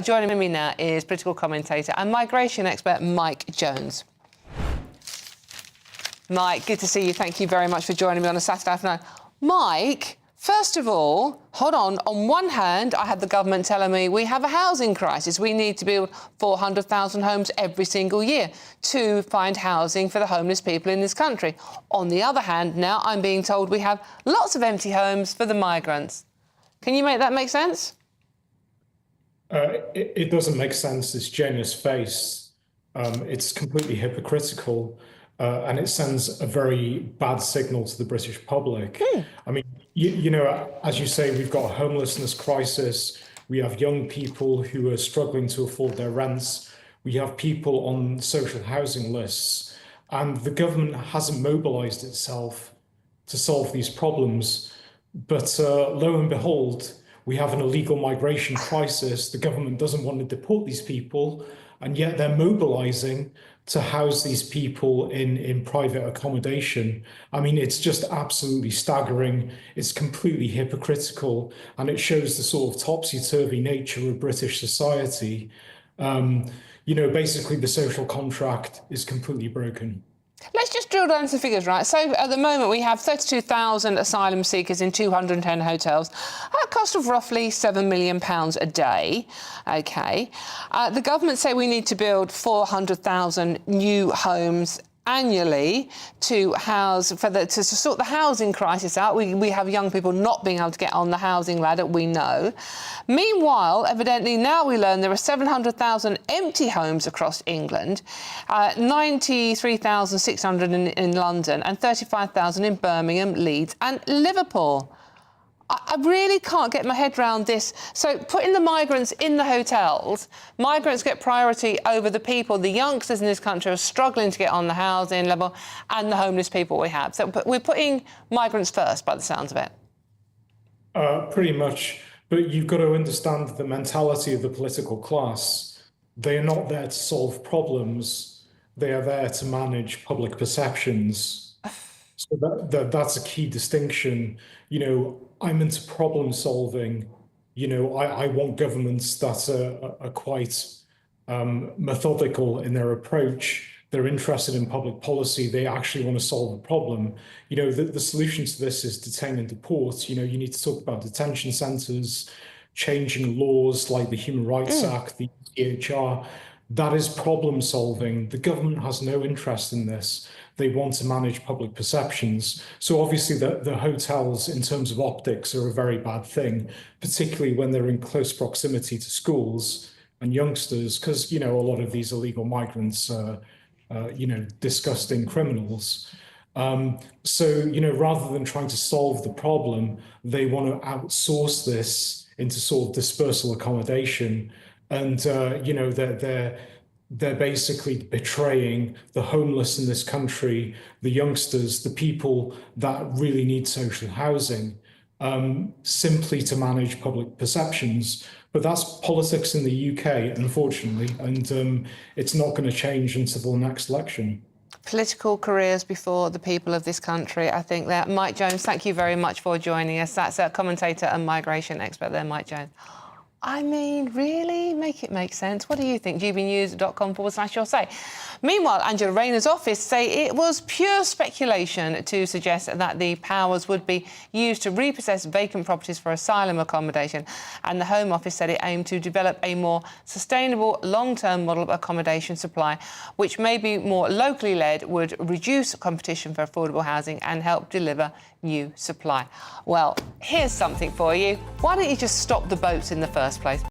Joining me now is political commentator and migration expert Mike Jones. Mike, good to see you. Thank you very much for joining me on a Saturday afternoon. Mike, first of all, hold on. On one hand, I had the government telling me we have a housing crisis. We need to build 400,000 homes every single year to find housing for the homeless people in this country. On the other hand, now I'm being told we have lots of empty homes for the migrants. Can you make that make sense? It doesn't make sense. It's Janus face. It's completely hypocritical, and it sends a very bad signal to the British public. I mean, you know, as you say, we've got a homelessness crisis. We have young people who are struggling to afford their rents. We have people on social housing lists, and the government hasn't mobilised itself to solve these problems. But lo and behold, we have an illegal migration crisis. The government doesn't want to deport these people, and yet they're mobilizing to house these people in private accommodation. I mean, it's just absolutely staggering. It's completely hypocritical, and it shows the sort of topsy-turvy nature of British society. You know, basically the social contract is completely broken. Let's just drill down to figures, right? So at the moment we have 32,000 asylum seekers in 210 hotels at a cost of roughly £7 million a day. OK. The government say we need to build 400,000 new homes annually to house to sort the housing crisis out. We have young people not being able to get on the housing ladder, we know. Meanwhile, evidently now we learn there are 700,000 empty homes across England, 93,600 in London and 35,000 in Birmingham, Leeds and Liverpool. I really can't get my head around this. So putting the migrants in the hotels, migrants get priority over the people. The youngsters in this country are struggling to get on the housing level and the homeless people we have. So we're putting migrants first by the sounds of it. Pretty much. But you've got to understand the mentality of the political class. They are not there to solve problems. They are there to manage public perceptions. So that's a key distinction. You know, I'm into problem solving. You know, I want governments that are quite methodical in their approach. They're interested in public policy. They actually want to solve a problem. You know, the solution to this is detain and deport. You know, you need to talk about detention centres, changing laws like the Human Rights Act, the EHR. That is problem solving. The government has no interest in this. They want to manage public perceptions. So obviously the hotels, in terms of optics, are a very bad thing, particularly when they're in close proximity to schools and youngsters, because, you know, a lot of these illegal migrants are, you know, disgusting criminals. So, you know, rather than trying to solve the problem, they want to outsource this into sort of dispersal accommodation. And, you know, they're basically betraying the homeless in this country, the youngsters, the people that really need social housing, simply to manage public perceptions. But that's politics in the UK, unfortunately, and it's not going to change until the next election. Political careers before the people of this country, I think that. Mike Jones, thank you very much for joining us. That's a commentator and migration expert there, Mike Jones. I mean, really? Make it make sense. What do you think? gbnews.com/your say. Meanwhile, Angela Rayner's office say it was pure speculation to suggest that the powers would be used to repossess vacant properties for asylum accommodation. And the Home Office said it aimed to develop a more sustainable long-term model of accommodation supply, which may be more locally led, would reduce competition for affordable housing and help deliver new supply. Well, here's something for you. Why don't you just stop the boats in the first place?